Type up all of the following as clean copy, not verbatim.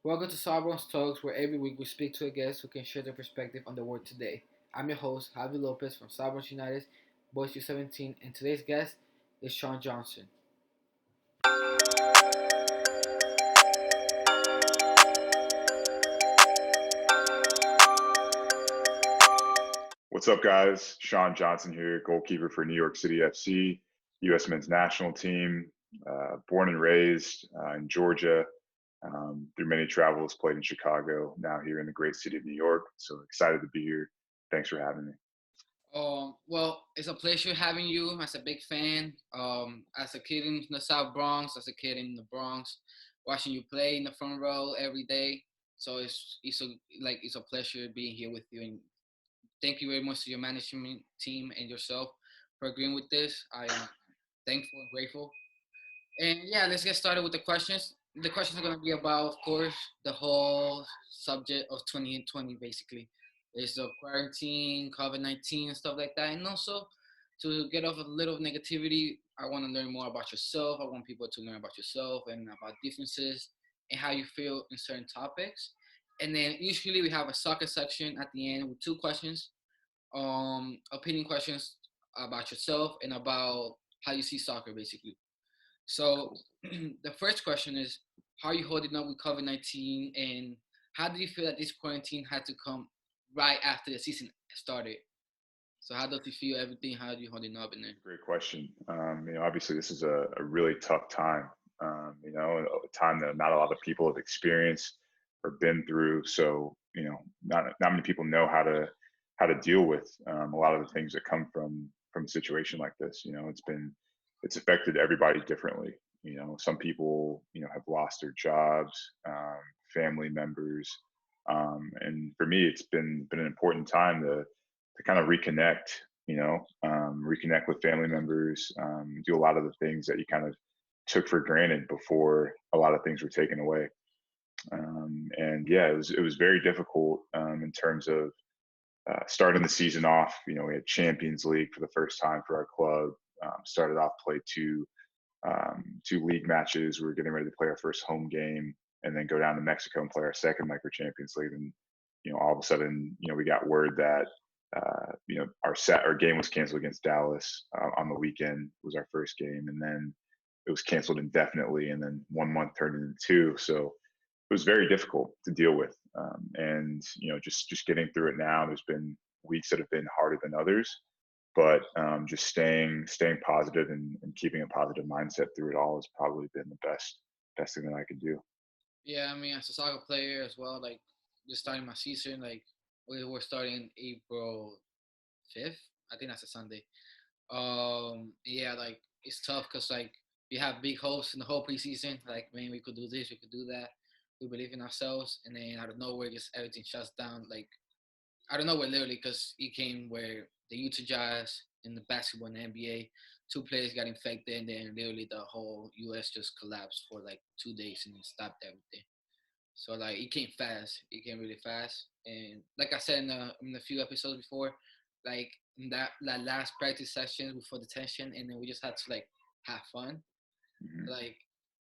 Welcome to South Bronx Talks, where every week we speak to a guest who can share their perspective on the word today. I'm your host, Javi Lopez from South Bronx United, Boys U17, and today's guest is Sean Johnson. What's up, guys? Sean Johnson here, goalkeeper for New York City FC, U.S. men's national team. Born and raised in Georgia, through many travels, played in Chicago, now here in the great city of New York. So excited to be here. Thanks for having me. Well, it's a pleasure having you as a big fan. As a kid in the South Bronx, as a kid in the Bronx, watching you play in the front row every day. So it's a pleasure being here with you, and thank you very much to your management team and yourself for agreeing with this. I am thankful and grateful. And yeah, let's get started with the questions. The questions are going to be about, of course, the whole subject of 2020, basically. There's the quarantine, COVID-19, and stuff like that. And also, to get off a little negativity, I want to learn more about yourself. I want people to learn about yourself and about differences and how you feel in certain topics. And then usually we have a soccer section at the end with two questions, opinion questions about yourself and about how you see soccer, basically. So Cool. the first question is, how are you holding up with COVID-19, and how do you feel that this quarantine had to come right after the season started? So how does it feel, everything? How are you holding up in there? Great question. Obviously, this is a really tough time. A time that not a lot of people have experienced or been through. So, not many people know how to deal with a lot of the things that come from a situation like this. It's affected everybody differently. Some people have lost their jobs, family members, and for me, it's been an important time to kind of reconnect. Reconnect with family members, do a lot of the things that you kind of took for granted before a lot of things were taken away. And yeah, it was very difficult in terms of starting the season off. We had Champions League for the first time for our club. Started off played two league matches. We were getting ready to play our first home game, and then go down to Mexico and play our second Micro Champions League. And all of a sudden, we got word that our game was canceled against Dallas on the weekend. Was our first game, and then it was canceled indefinitely, and then 1 month turned into two. So it was very difficult to deal with. And just getting through it now. There's been weeks that have been harder than others, but just staying positive and keeping a positive mindset through it all has probably been the best thing that I could do. Yeah, I mean, as a soccer player as well, like just starting my season, like we're starting April 5th. I think that's a Sunday. Yeah, like it's tough because like we have big hopes in the whole preseason. Like, man, we could do this, we could do that. We believe in ourselves, and then out of nowhere, just everything shuts down. Like I don't know where literally because it came where the Utah Jazz in the basketball and the NBA, two players got infected, and then literally the whole U.S. just collapsed for like 2 days and it stopped everything. So like it came fast, it came really fast, and like I said in a few episodes before, like in that last practice session before the tension, and then we just had to like have fun. Hmm. Like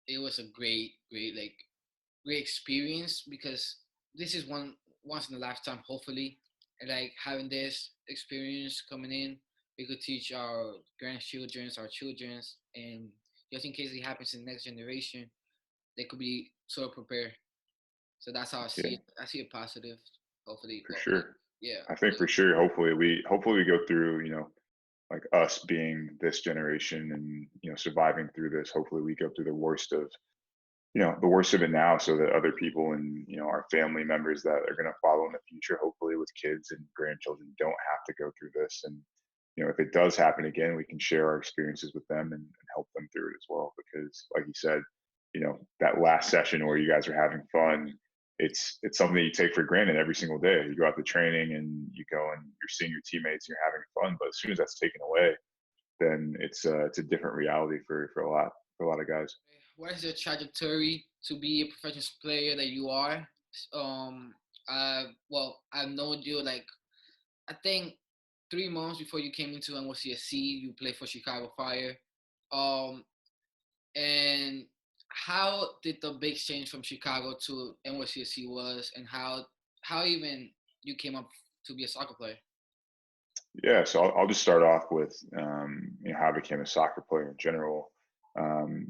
it was a great experience because this is one once in a lifetime, hopefully. And like having this experience coming in, we could teach our grandchildrens, our childrens, and just in case it happens in the next generation, they could be sort of prepared. So that's how I see Yeah, it. I see it positive. Hopefully, for like sure. yeah, I think for sure. Hopefully we go through. Like us being this generation and surviving through this. Hopefully we go through the worst of it now, so that other people and our family members that are going to follow in the future, hopefully with kids and grandchildren, don't have to go through this. And if it does happen again, we can share our experiences with them and help them through it as well. Because like you said, that last session where you guys are having fun, it's something that you take for granted every single day. You go out to training and you go and you're seeing your teammates and you're having fun, but as soon as that's taken away, then it's a different reality for a lot of guys. what is your trajectory to be a professional player that you are? Um, I've known you like I think 3 months before you came into NYCFC. You played for Chicago Fire. Um, and how did the big change from Chicago to NYCFC was, and how even you came up to be a soccer player? Yeah, so I'll just start off with how I became a soccer player in general.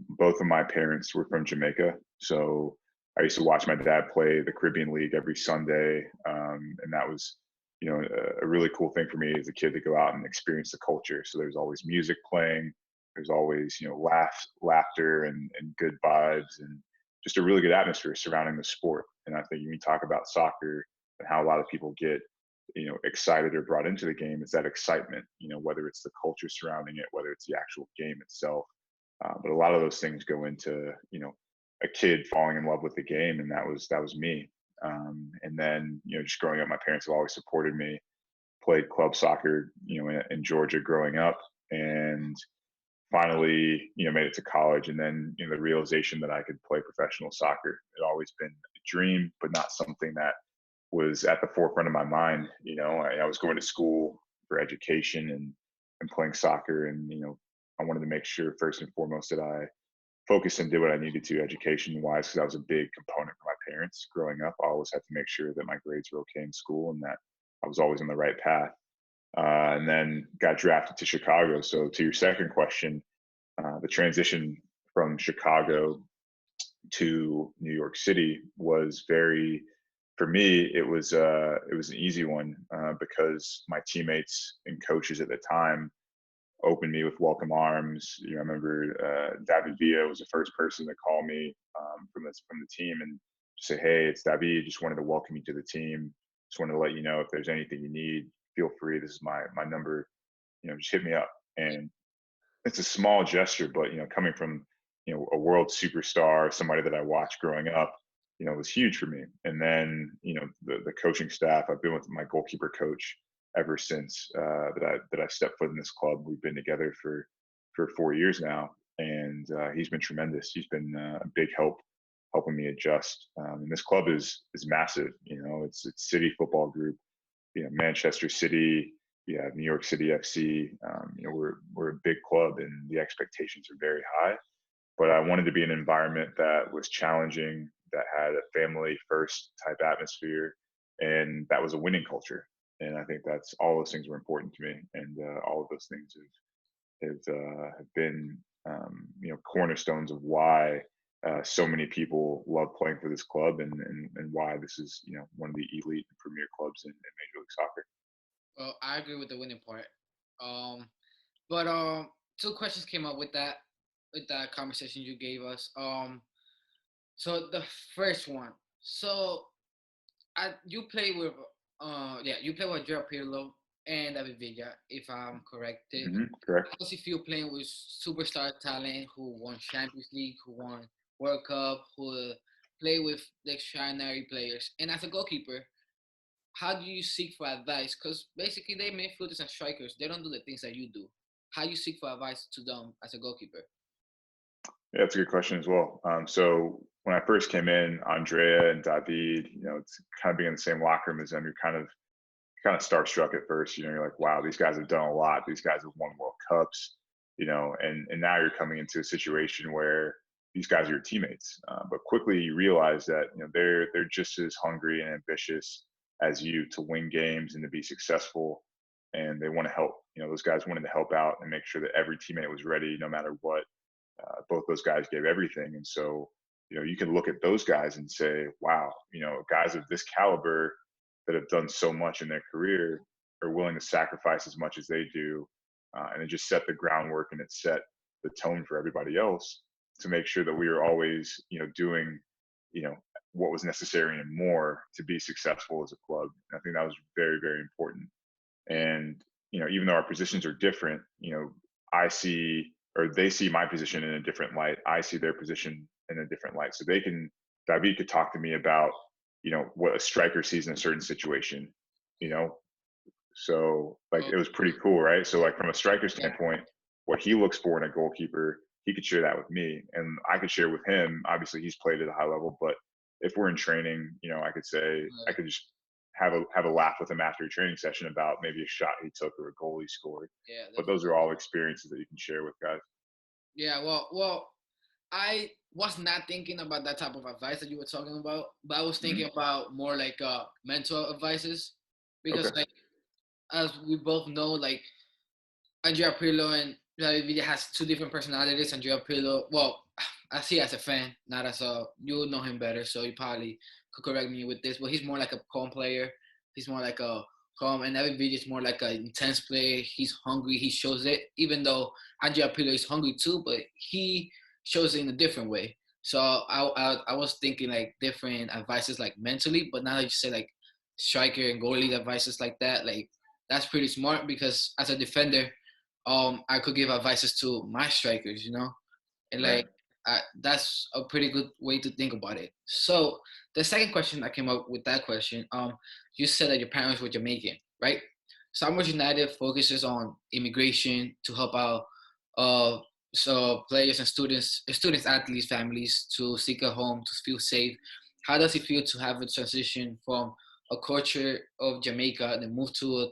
Both of my parents were from Jamaica, so I used to watch my dad play the Caribbean League every Sunday, and that was a really cool thing for me as a kid to go out and experience the culture. So there's always music playing, there's always laughter and good vibes, and just a really good atmosphere surrounding the sport. And I think when you talk about soccer and how a lot of people get excited or brought into the game, it's that excitement, whether it's the culture surrounding it, whether it's the actual game itself. But a lot of those things go into a kid falling in love with the game, and that was me. And then just growing up, my parents have always supported me. Played club soccer in Georgia growing up, and finally made it to college. And then the realization that I could play professional soccer, it always been a dream, but not something that was at the forefront of my mind. I was going to school for education and playing soccer, and I wanted to make sure first and foremost that I focused and did what I needed to education wise, because that was a big component for my parents growing up. I always had to make sure that my grades were okay in school and that I was always on the right path. And then got drafted to Chicago. So to your second question, the transition from Chicago to New York City was very, for me, it was an easy one because my teammates and coaches at the time opened me with welcome arms. I remember David Villa was the first person to call me from the team and say, "Hey, it's David. Just wanted to welcome you to the team. Just wanted to let you know if there's anything you need, feel free. This is my number. Just hit me up." And it's a small gesture, but coming from a world superstar, somebody that I watched growing up, it was huge for me. And then the coaching staff. I've been with my goalkeeper coach ever since that I stepped foot in this club. We've been together for 4 years now, and he's been tremendous. He's been a big help helping me adjust. And this club is massive. It's City Football Group, Manchester City, New York City FC. We're a big club, and the expectations are very high. But I wanted to be an environment that was challenging, that had a family first type atmosphere, and that was a winning culture. And I think that's all those things were important to me, and all of those things have been cornerstones of why so many people love playing for this club, and why this is one of the elite and premier clubs in Major League Soccer. Well, I agree with the winning part. Um, but two questions came up with that conversation you gave us. So the first one. So you play with you play with Joe Pirlo and David Villa, if I'm corrected. Correct. How does it feel playing with superstar talent who won Champions League, who won World Cup, who play with the extraordinary players? And as a goalkeeper, how do you seek for advice? Because basically, they midfielders and strikers. They don't do the things that you do. How you seek for advice to them as a goalkeeper? Yeah, that's a good question as well. So when I first came in, Andrea and David, it's kind of being in the same locker room as them. You're kind of starstruck at first. You're like, wow, these guys have done a lot. These guys have won World Cups. And now you're coming into a situation where these guys are your teammates. But quickly you realize that they're just as hungry and ambitious as you to win games and to be successful, and they want to help. Those guys wanted to help out and make sure that every teammate was ready, no matter what. Both those guys gave everything, and so you can look at those guys and say, wow, guys of this caliber that have done so much in their career are willing to sacrifice as much as they do, and it just set the groundwork, and it set the tone for everybody else to make sure that we are always doing you know what was necessary and more to be successful as a club. And I think that was very, very important. And even though our positions are different, I see, or they see my position in a different light. I see their position in a different light. So David could talk to me about, what a striker sees in a certain situation, you know. So like Oh, it was pretty cool, right? So like from a striker yeah. standpoint, what he looks for in a goalkeeper, he could share that with me, and I could share with him. Obviously, he's played at a high level, but if we're in training, I could say I could just have a laugh with him after a training session about maybe a shot he took or a goal he scored. Yeah, But those definitely. are all experiences that you can share with guys. Yeah, well, I was not thinking about that type of advice that you were talking about, but I was Mhm. thinking about more like mental advices because Okay. like as we both know, like Andrea Pirlo and Javi Villa has two different personalities. Andrea Pirlo, well, I see as a fan, not as a you know him better, so you probably could correct me with this. But he's more like a calm player. He's more like a calm, and David Villa is more like an intense player. He's hungry. He shows it, even though Andrea Pirlo is hungry too, but he shows it in a different way. So I was thinking like different advices like mentally, but now that you say like striker and goalie advices like that, like that's pretty smart because as a defender I could give advices to my strikers, you know, and Right. like that's a pretty good way to think about it. So the second question that came up with that question, you said that your parents were Jamaican, right? Summers United focuses on immigration to help out uh so players and students, athletes, families to seek a home to feel safe. How does it feel to have a transition from a culture of Jamaica, then move to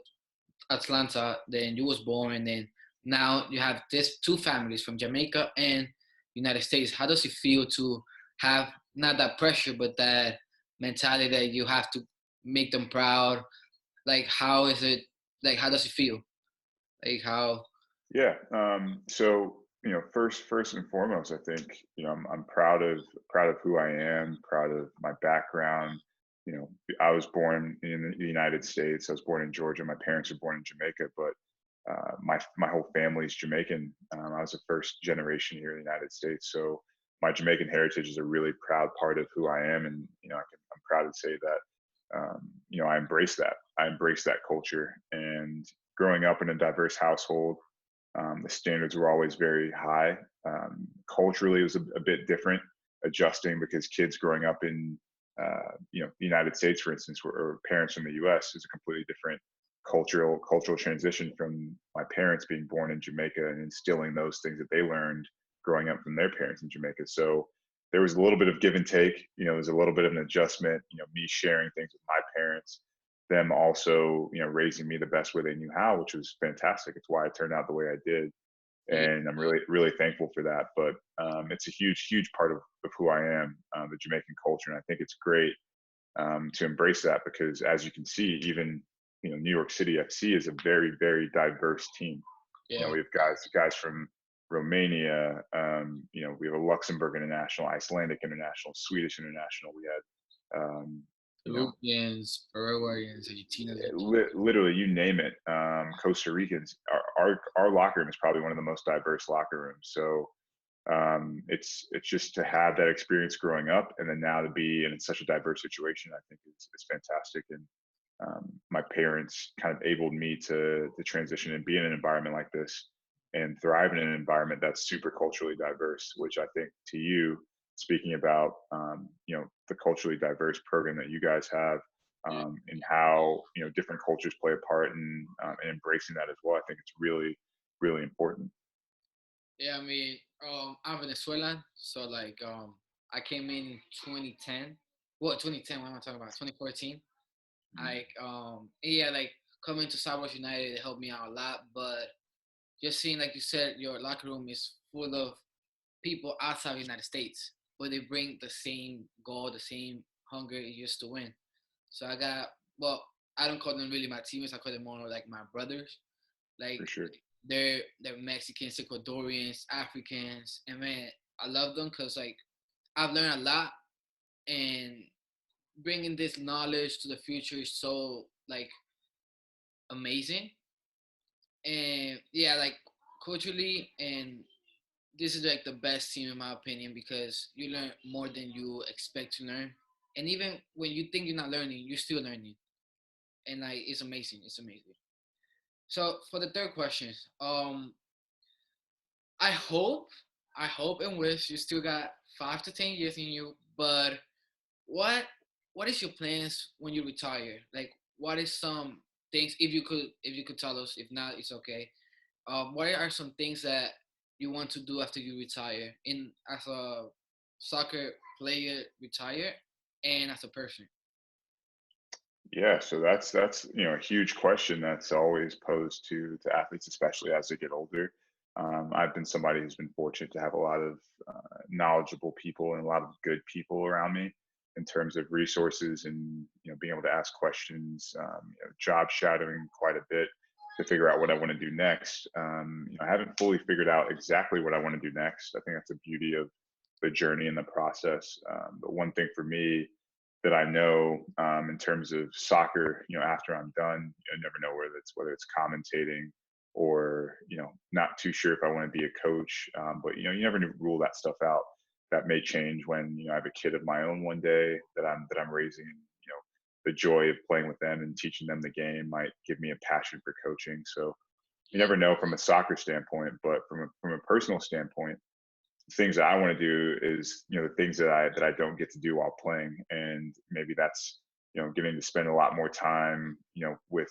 Atlanta, then you was born, and then now you have this two families from Jamaica and United States. How does it feel to have not that pressure, but that mentality that you have to make them proud? Like, how is it? Like, how does it feel? Like, how? Yeah. So first and foremost, I think I'm proud of who I am, proud of my background. I was born in the United States. I was born in Georgia. My parents were born in Jamaica, but my whole family is Jamaican. I was the first generation here in the United States, so my Jamaican heritage is a really proud part of who I am, and I'm proud to say that I embrace that. I embrace that culture, and growing up in a diverse household, the standards were always very high. Culturally, it was a bit different, adjusting because kids growing up in the United States, for instance, or parents from the U.S. is a completely different cultural transition from my parents being born in Jamaica and instilling those things that they learned growing up from their parents in Jamaica. So there was a little bit of give and take. There's a little bit of an adjustment. Me sharing things with my parents, them also raising me the best way they knew how, which was fantastic. It's why I turned out the way I did, Yeah, and I'm really thankful for that. But it's a huge part of who I am, the Jamaican culture, and I think it's great to embrace that because, as you can see, even New York City FC is a very diverse team. yeah, We have guys from Romania. We have a Luxembourg international, Icelandic international, Swedish international. We had you know Peruvians, Paraguayans, Argentinians. literally you name it. Costa Ricans. Our locker room is probably one of the most diverse locker rooms. So it's just to have that experience growing up, and then now to be in such a diverse situation, I think it's fantastic. And my parents kind of enabled me to transition and be in an environment like this and thrive in an environment that's super culturally diverse, which I think to you, speaking about the culturally diverse program that you guys have, Yeah, and how different cultures play a part in embracing that as well. I think it's really important. yeah. I mean, I'm Venezuelan, so like, I came in 2010. What 2010? What am I talking about? 2014. Mhm. Like yeah, like coming to South Bronx United, it helped me out a lot. But just seeing, like you said, your locker room is full of people outside the United States, but they bring the same goal, the same hunger it used to win. So I got, well, I don't call them really my teammates. I call them more like my brothers. Like For sure. they're Mexicans, Ecuadorians, Africans, and man, I love them because like I've learned a lot, and bringing this knowledge to the future is so like amazing. And yeah, like culturally, and this is like the best team in my opinion because you learn more than you expect to learn. And even when you think you're not learning, you're still learning. And like it's amazing. It's amazing. So for the third question, I hope, I hope and wish you still got 5 to 10 years in you. But what what is your plans when you retire? Like what is some things if you could tell us? If not, it's okay. What are some things that you want to do after you retire, in as a soccer player retire, and as a person? Yeah, so that's a huge question that's always posed to athletes, especially as they get older. I've been somebody who's been fortunate to have a lot of knowledgeable people and a lot of good people around me in terms of resources and being able to ask questions, job shadowing quite a bit to figure out what I want to do next. I haven't fully figured out exactly what I want to do next. I think that's the beauty of the journey and the process. But one thing for me that I know in terms of soccer, after I'm done, I never know whether it's commentating or not too sure if I want to be a coach. But you never rule that stuff out. That may change when I have a kid of my own one day that I'm raising. The joy of playing with them and teaching them the game might give me a passion for coaching. So you never know from a soccer standpoint, but from a personal standpoint, things that I want to do is the things that I don't get to do while playing, and maybe that's getting to spend a lot more time with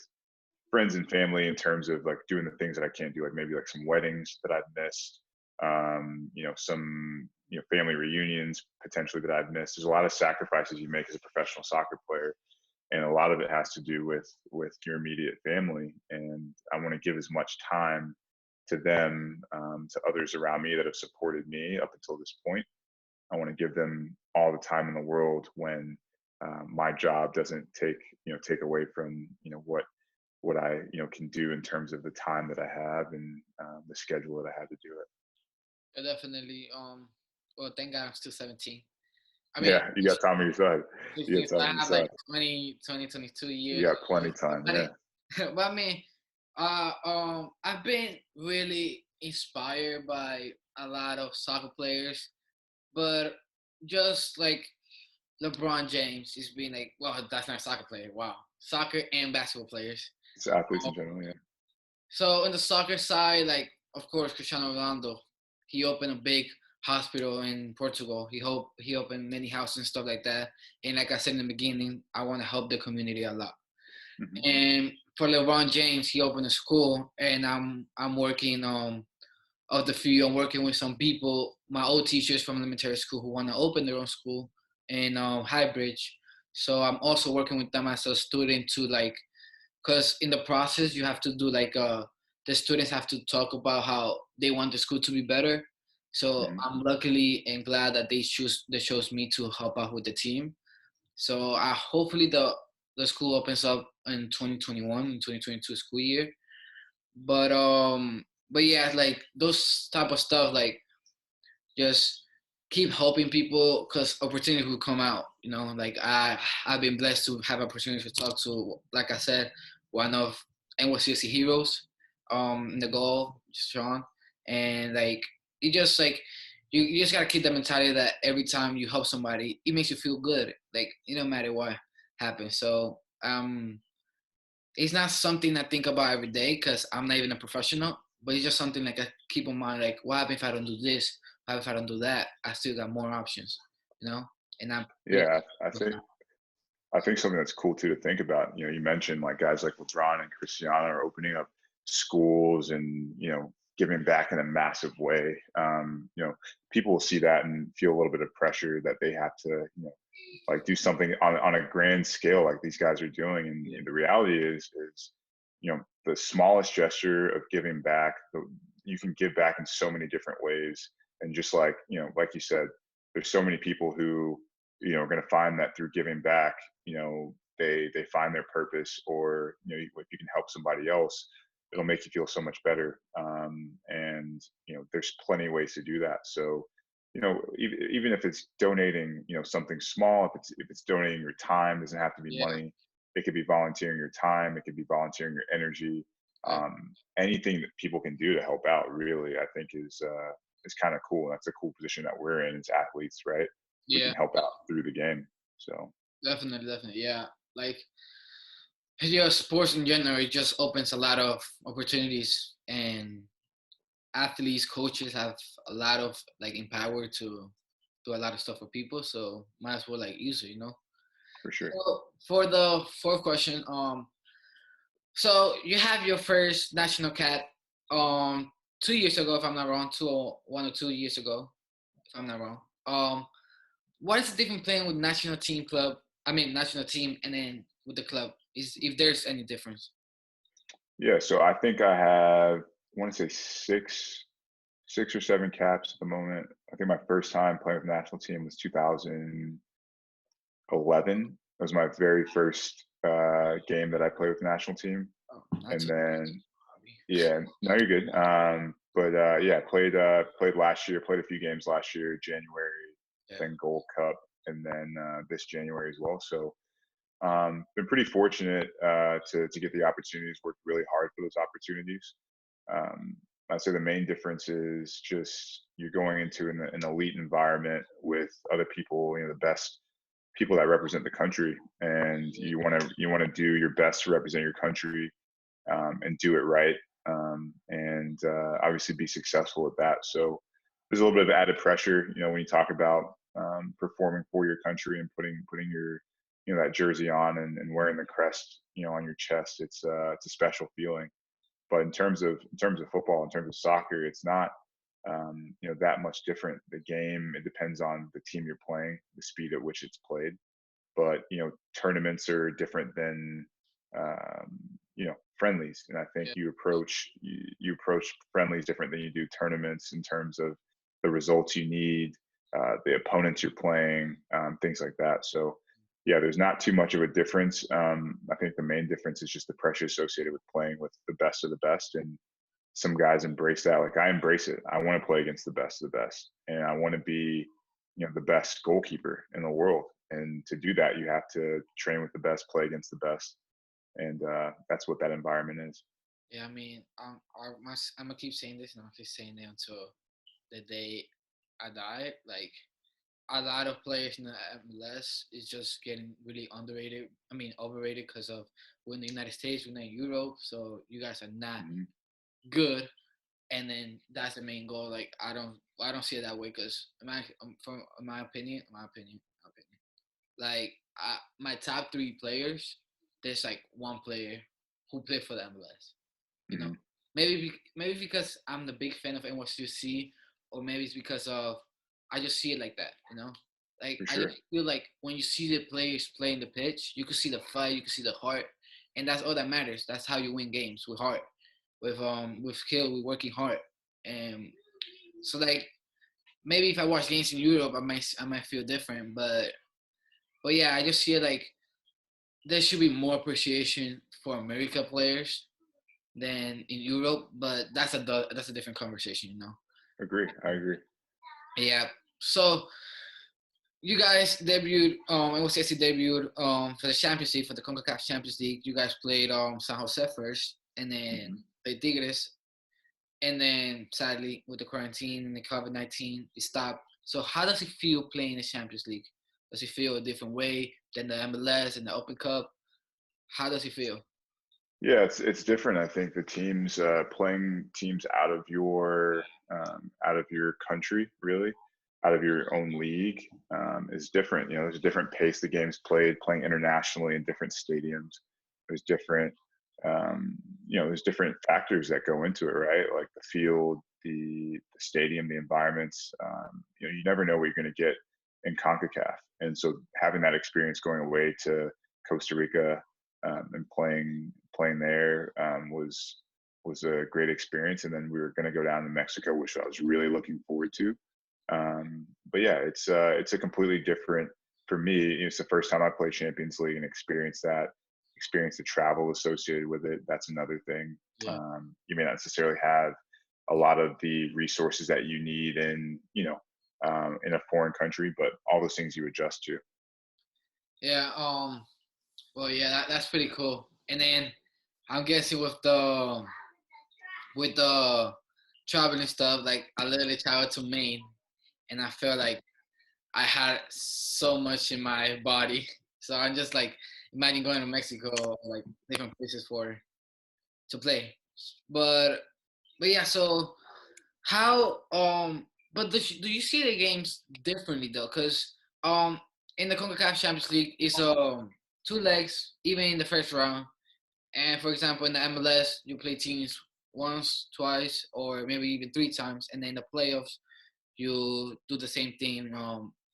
friends and family in terms of like doing the things that I can't do, like maybe like some weddings that I've missed, some family reunions potentially that I've missed. There's a lot of sacrifices you make as a professional soccer player, and a lot of it has to do with your immediate family. And I want to give as much time to them, to others around me that have supported me up until this point. I want to give them all the time in the world when my job doesn't take away from what I can do in terms of the time that I have and the schedule that I have to do it. Yeah, definitely. Well, thank God I'm still 17. I mean, Yeah, you got time on your side. You 16, got so time I on your have like side. 22 You years. got plenty time. But, Yeah. but I mean, I've been really inspired by a lot of soccer players, but just like LeBron James is being like, well, that's not a soccer player. Wow, soccer and basketball players. It's athletes Um, in general. Yeah. so on the soccer side, like of course Cristiano Ronaldo, he opened a big hospital in Portugal. He opened many houses and stuff like that. And like I said in the beginning, I want to help the community a lot. Hmm. And for LeBron James, he opened a school, and I'm working of the few. I'm working with some people, my old teachers from elementary school who want to open their own school in Highbridge. So I'm also working with them as a student to like, because in the process you have to do like the students have to talk about how they want the school to be better. So Hmm. I'm luckily and glad that they chose me to help out with the team. So I hopefully the school opens up in 2021 and 2022 school year. But yeah, like those type of stuff, like just keep helping people because opportunity will come out. Like I've been blessed to have opportunity to talk to, like I said, one of NYCFC heroes, in the goal, Sean, and like you just like you just gotta keep the mentality that every time you help somebody, it makes you feel good. Like no matter what happens. So it's not something I think about every day because I'm not even a professional, but it's just something like I keep in mind, like, what happens if I don't do this? What happens if I don't do that? I still got more options, you know? And I'm pretty Yeah. I with think that. I think something that's cool too to think about. You mentioned like guys like LeBron and Cristiano are opening up schools and giving back in a massive way. People will see that and feel a little bit of pressure that they have to like do something on a grand scale like these guys are doing. And the reality is the smallest gesture of giving back. You can give back in so many different ways. And just like you said, there's so many people who are going to find that through giving back, they find their purpose, or if you can help somebody else, it'll make you feel so much better. And there's plenty of ways to do that. So even if it's donating something small, if it's donating your time, doesn't have to be Yeah, money. It could be volunteering your time, it could be volunteering your energy. yeah, Anything that people can do to help out, really, I think is kind of cool. That's a cool position that we're in as athletes, right? We yeah, can help out through the game. So definitely, definitely. Yeah. Like, yeah, sports in general, it just opens a lot of opportunities, and athletes, coaches have a lot of like empower to do a lot of stuff for people. So might as well like use it. for sure. So for the fourth question, so you have your first national cap 2 years ago, if I'm not wrong, 1 or 2 years ago, if I'm not wrong. What is the difference playing with national team club? I mean, national team, and then with the club, is if there's any difference? Yeah, so I think I have, I want to say 6 or 7 caps at the moment. I think my first time playing with the national team was 2011. It was my very first game that I played with the national team, Oh, not and too then bad. yeah, no, you're good. But yeah, played last year. Played a few games last year, January, Yeah, then Gold Cup, and then this January as well. So been pretty fortunate to get the opportunities. Worked really hard for those opportunities. Um, I'd say the main difference is just you're going into an elite environment with other people, the best people that represent the country, and yeah, you want to do your best to represent your country, and do it right, and obviously be successful at that. So there's a little bit of added pressure, when you talk about performing for your country and putting your that jersey on, and wearing the crest on your chest. It's a special feeling. But in terms of football, in terms of soccer, it's not that much different. The game, it depends on the team you're playing, the speed at which it's played. But tournaments are different than friendlies, and I think yeah, you approach friendlies different than you do tournaments in terms of the results you need, the opponents you're playing, things like that. So yeah, there's not too much of a difference. I think the main difference is just the pressure associated with playing with the best of the best, and some guys embrace that. Like, I embrace it. I want to play against the best of the best, and I want to be the best goalkeeper in the world. And to do that, you have to train with the best, play against the best, and that's what that environment is. yeah. I mean, I'm gonna keep saying this, and I'll keep saying it until the day I die. Like a lot of players in the MLS is just getting really underrated. I mean, overrated because of we're in the United States, we're not in Europe, so you guys are not Mhm. good. And then that's the main goal. Like I don't see it that way because from my opinion, like my top three players, there's like one player who played for the MLS. You know, Mhm. maybe because I'm the big fan of NYCFC, or maybe it's because of I just see it like that. Like For I just sure. feel like when you see the players playing the pitch, you can see the fight, you can see the heart, and that's all that matters. That's how you win games, with heart, with skill, with working hard. And so like maybe if I watch games in Europe, I might feel different, but yeah, I just feel like there should be more appreciation for America players than in Europe, but that's a different conversation. Agree. I agree. Yeah. So you guys debuted, NYCFC debuted for the Champions League, for the CONCACAF Champions League. You guys played San Jose first, and then Mhm. played Tigres, and then sadly with the quarantine and the COVID-19, it stopped. So how does it feel playing the Champions League? Does it feel a different way than the MLS and the Open Cup? How does it feel? Yeah, it's different. I think the teams, playing teams out of your country, really, out of your own league, is different. There's a different pace the game's played. Playing internationally in different stadiums, there's different, there's different factors that go into it, right? Like the field, the stadium, the environments. You never know what you're going to get in Concacaf, and so having that experience going away to Costa Rica, and playing there, was a great experience. And then we were going to go down to Mexico, which I was really looking forward to. But yeah, it's a completely different for me. It's the first time I played Champions League and experience the travel associated with it. That's another thing. Yeah. You may not necessarily have a lot of the resources that you need in a foreign country, but all those things you adjust to. Yeah. Well, yeah, that's pretty cool. And then I'm guessing with the traveling stuff, like I literally traveled to Maine, and I felt like I had so much in my body. So I'm just like imagine going to Mexico, or like different places to play. But but yeah, so how but do you see the games differently though? Because in the CONCACAF Champions League it's two legs even in the first round. And for example, in the MLS, you play teams once, twice, or maybe even three times, and then the playoffs, you do the same thing,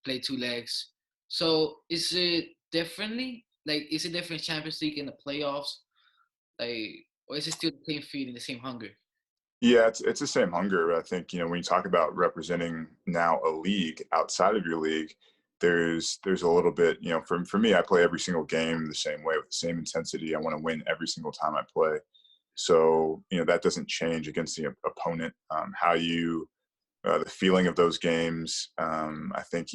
play two legs. So is it differently? Like, is it different Champions League in the playoffs? Like, or is it still the same feeling, the same hunger? Yeah, it's the same hunger. I think, when you talk about representing now a league outside of your league, there's a little bit, for me, I play every single game the same way with the same intensity. I want to win every single time I play. So, that doesn't change against the opponent. How you the feeling of those games. I think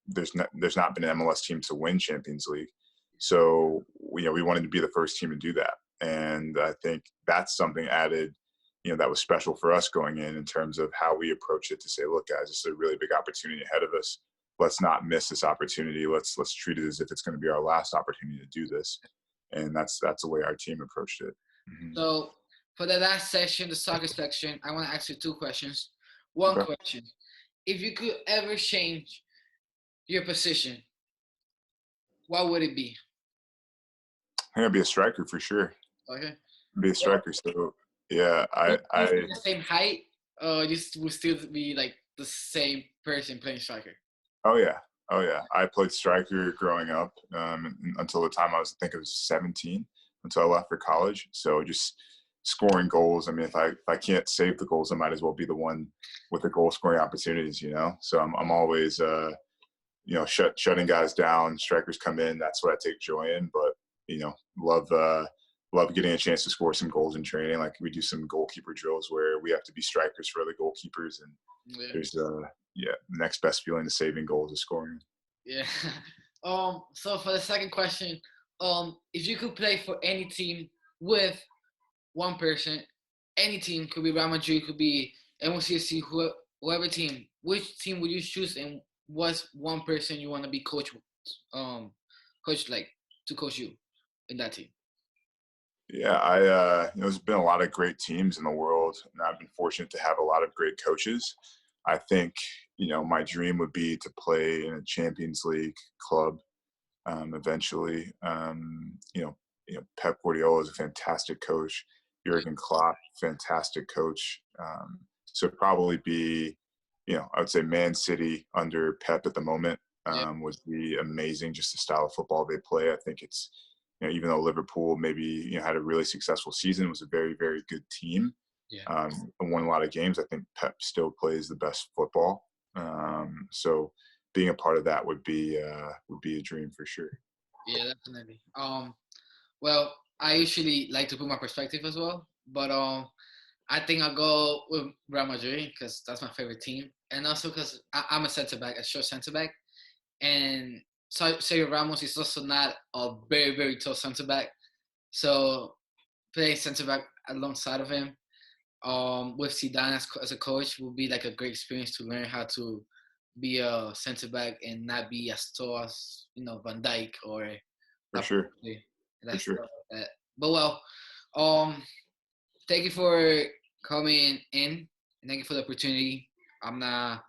there's not been an MLS team to win Champions League, so we wanted to be the first team to do that, and I think that's something added. That was special for us going in terms of how we approach it to say, look, guys, this is a really big opportunity ahead of us. Let's not miss this opportunity. Let's treat it as if it's going to be our last opportunity to do this, and that's the way our team approached it. Mm-hmm. So for the last section, the soccer section, I want to ask you two questions. One Okay. question: if you could ever change your position, what would it be? I'm gonna be a striker for sure. Okay. Be a striker. So yeah, Would you I be the same height, or you would still be like the same person playing striker? Oh yeah, oh yeah. I played striker growing up until the time I think it was 17, until I left for college. So just scoring goals. I mean, if I can't save the goals, I might as well be the one with the goal scoring opportunities. So I'm always shutting guys down. Strikers come in. That's what I take joy in. But love love getting a chance to score some goals in training. Like we do some goalkeeper drills where we have to be strikers for other goalkeepers, and Yeah. there's the next best feeling to saving goals is scoring. Yeah. So for the second question, if you could play for any team with one person, any team, could be Real Madrid, could be NYCFC, whoever team, which team would you choose, and what's one person you want to be coach like to coach you in that team? Yeah, there's been a lot of great teams in the world, and I've been fortunate to have a lot of great coaches. I think my dream would be to play in a Champions League club eventually. Pep Guardiola is a fantastic coach. Jurgen Klopp, fantastic coach. So probably be, I would say Man City under Pep at the moment Yeah, would be amazing. Just the style of football they play. I think it's, even though Liverpool maybe had a really successful season, was a very very good team, yeah, and won a lot of games. I think Pep still plays the best football. So being a part of that would be a dream for sure. yeah, definitely. Well, I usually like to put my perspective as well, but I think I'll go with Real Madrid because that's my favorite team, and also because I'm a center back, a short center back, and Sergio Ramos is also not a very very tall center back, so playing center back alongside of him, with Zidane as a coach would be like a great experience to learn how to be a center back and not be as tall as Van Dijk or For sure. For that sure. stuff like that. But well, um, thank you for coming in. Thank you for the opportunity. I'm not.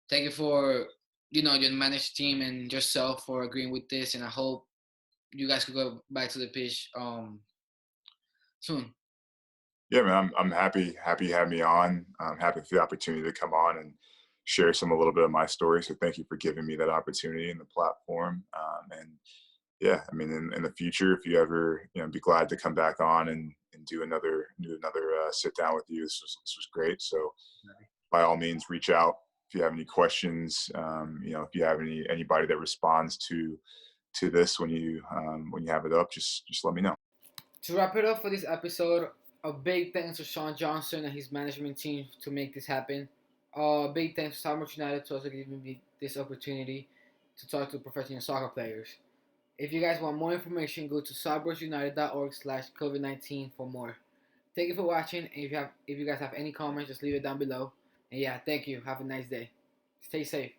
Thank you for your managed team and yourself for agreeing with this, and I hope you guys could go back to the pitch soon. Yeah, man, I'm happy you had me on. I'm happy for the opportunity to come on and share a little bit of my story. So thank you for giving me that opportunity and the platform. And yeah, I mean, in the future, if you ever, be glad to come back on and do another sit down with you. This was great. So by all means, reach out if you have any questions. If you have anybody that responds to this when you have it up, just let me know. To wrap it up for this episode, a big thanks to Sean Johnson and his management team to make this happen. Big thanks to South Bronx United to also giving me this opportunity to talk to professional soccer players. If you guys want more information, go to southbronxunited.org/COVID-19 for more. Thank you for watching. And if you guys have any comments, just leave it down below. And yeah, thank you. Have a nice day. Stay safe.